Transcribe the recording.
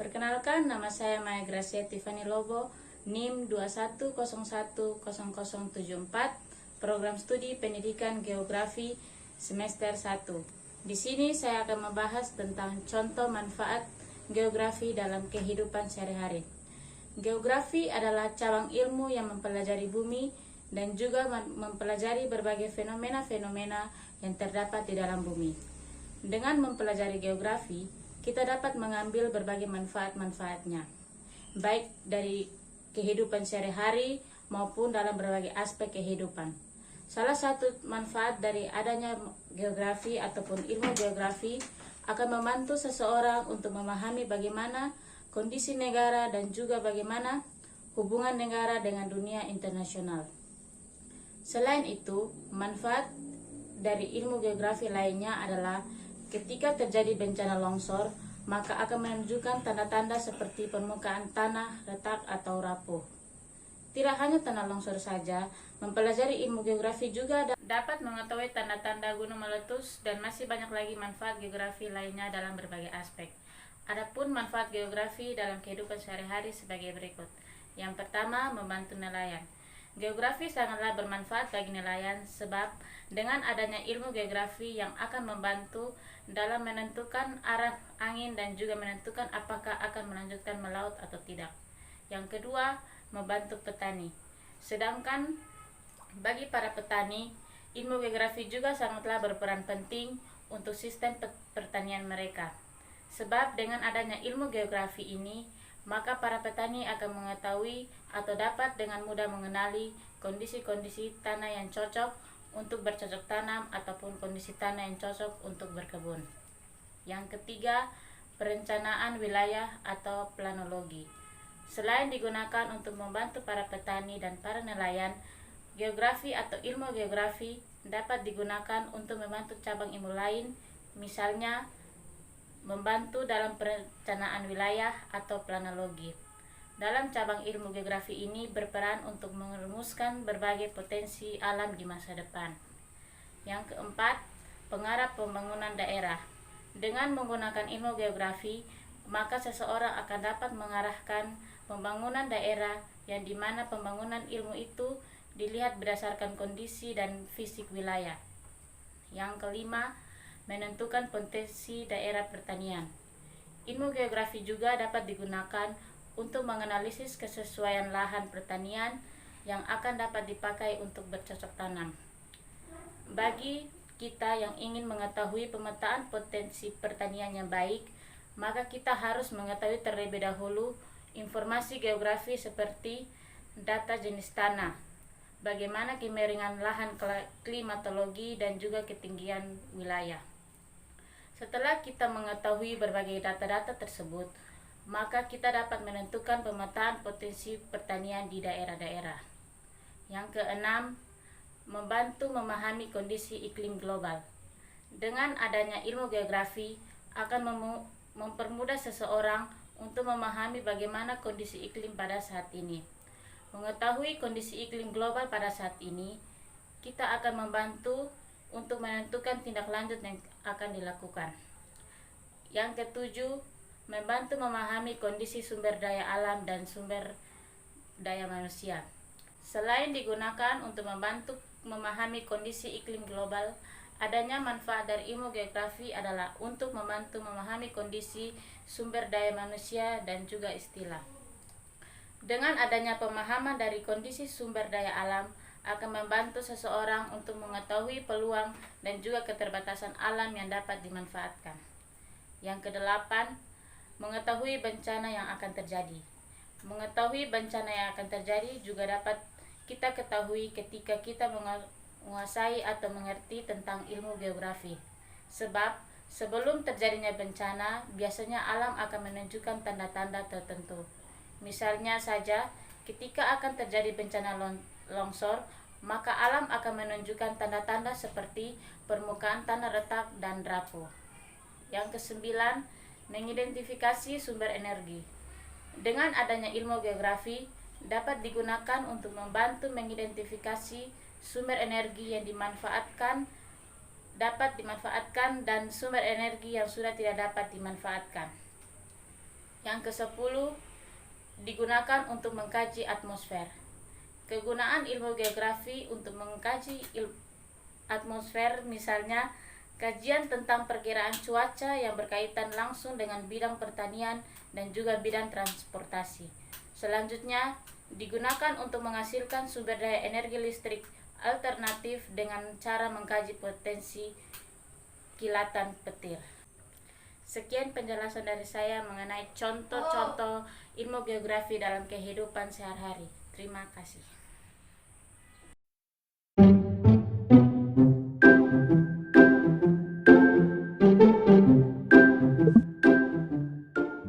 Perkenalkan, nama saya Maya Gracia Tiffany Lobo, NIM 21010074, Program Studi Pendidikan Geografi Semester 1. Di sini saya akan membahas tentang contoh manfaat geografi dalam kehidupan sehari-hari. Geografi adalah cabang ilmu yang mempelajari bumi dan juga mempelajari berbagai fenomena-fenomena yang terdapat di dalam bumi. Dengan mempelajari geografi, kita dapat mengambil berbagai manfaat-manfaatnya, baik dari kehidupan sehari-hari maupun dalam berbagai aspek kehidupan. Salah satu manfaat dari adanya geografi ataupun ilmu geografi akan membantu seseorang untuk memahami bagaimana kondisi negara dan juga bagaimana hubungan negara dengan dunia internasional. Selain itu, manfaat dari ilmu geografi lainnya adalah ketika terjadi bencana longsor, maka akan menunjukkan tanda-tanda seperti permukaan tanah retak atau rapuh. Tidak hanya tanah longsor saja, mempelajari ilmu geografi juga dapat mengetahui tanda-tanda gunung meletus dan masih banyak lagi manfaat geografi lainnya dalam berbagai aspek. Adapun manfaat geografi dalam kehidupan sehari-hari sebagai berikut. Yang pertama, membantu nelayan. Geografi sangatlah bermanfaat bagi nelayan sebab dengan adanya ilmu geografi yang akan membantu dalam menentukan arah angin dan juga menentukan apakah akan melanjutkan melaut atau tidak. Yang kedua, membantu petani. Sedangkan bagi para petani, ilmu geografi juga sangatlah berperan penting untuk sistem pertanian mereka. Sebab dengan adanya ilmu geografi ini, maka para petani akan mengetahui atau dapat dengan mudah mengenali kondisi-kondisi tanah yang cocok untuk bercocok tanam ataupun kondisi tanah yang cocok untuk berkebun. Yang ketiga, perencanaan wilayah atau planologi. Selain digunakan untuk membantu para petani dan para nelayan, geografi atau ilmu geografi dapat digunakan untuk membantu cabang ilmu lain, misalnya membantu dalam perencanaan wilayah atau planologi. Dalam cabang ilmu geografi ini berperan untuk merumuskan berbagai potensi alam di masa depan. Yang keempat, pengarah pembangunan daerah. Dengan menggunakan ilmu geografi, maka seseorang akan dapat mengarahkan pembangunan daerah yang dimana pembangunan ilmu itu dilihat berdasarkan kondisi dan fisik wilayah. Yang kelima, menentukan potensi daerah pertanian. Ilmu geografi juga dapat digunakan untuk menganalisis kesesuaian lahan pertanian yang akan dapat dipakai untuk bercocok tanam. Bagi kita yang ingin mengetahui pemetaan potensi pertanian yang baik, maka kita harus mengetahui terlebih dahulu informasi geografi seperti data jenis tanah, bagaimana kemiringan lahan, klimatologi, dan juga ketinggian wilayah. Setelah kita mengetahui berbagai data-data tersebut, maka kita dapat menentukan pemetaan potensi pertanian di daerah-daerah. Yang keenam, membantu memahami kondisi iklim global. Dengan adanya ilmu geografi akan mempermudah seseorang untuk memahami bagaimana kondisi iklim pada saat ini. Mengetahui kondisi iklim global pada saat ini, kita akan membantu untuk menentukan tindak lanjut yang akan dilakukan. Yang ketujuh, membantu memahami kondisi sumber daya alam dan sumber daya manusia. Selain digunakan untuk membantu memahami kondisi iklim global, adanya manfaat dari ilmu geografi adalah untuk membantu memahami kondisi sumber daya manusia dan juga istilah. Dengan adanya pemahaman dari kondisi sumber daya alam, akan membantu seseorang untuk mengetahui peluang dan juga keterbatasan alam yang dapat dimanfaatkan. Yang kedelapan, mengetahui bencana yang akan terjadi. Mengetahui bencana yang akan terjadi juga dapat kita ketahui ketika kita menguasai atau mengerti tentang ilmu geografi. Sebab sebelum terjadinya bencana, biasanya alam akan menunjukkan tanda-tanda tertentu. Misalnya saja, ketika akan terjadi bencana longsor, maka alam akan menunjukkan tanda-tanda seperti permukaan tanah retak dan rapuh. Yang kesembilan, mengidentifikasi sumber energi. Dengan adanya ilmu geografi, dapat digunakan untuk membantu mengidentifikasi sumber energi yang dapat dimanfaatkan dan sumber energi yang sudah tidak dapat dimanfaatkan. Yang ke-10, digunakan untuk mengkaji atmosfer. Kegunaan ilmu geografi untuk mengkaji atmosfer misalnya kajian tentang perkiraan cuaca yang berkaitan langsung dengan bidang pertanian dan juga bidang transportasi. Selanjutnya, digunakan untuk menghasilkan sumber daya energi listrik alternatif dengan cara mengkaji potensi kilatan petir. Sekian penjelasan dari saya mengenai contoh-contoh ilmu geografi dalam kehidupan sehari-hari. Terima kasih.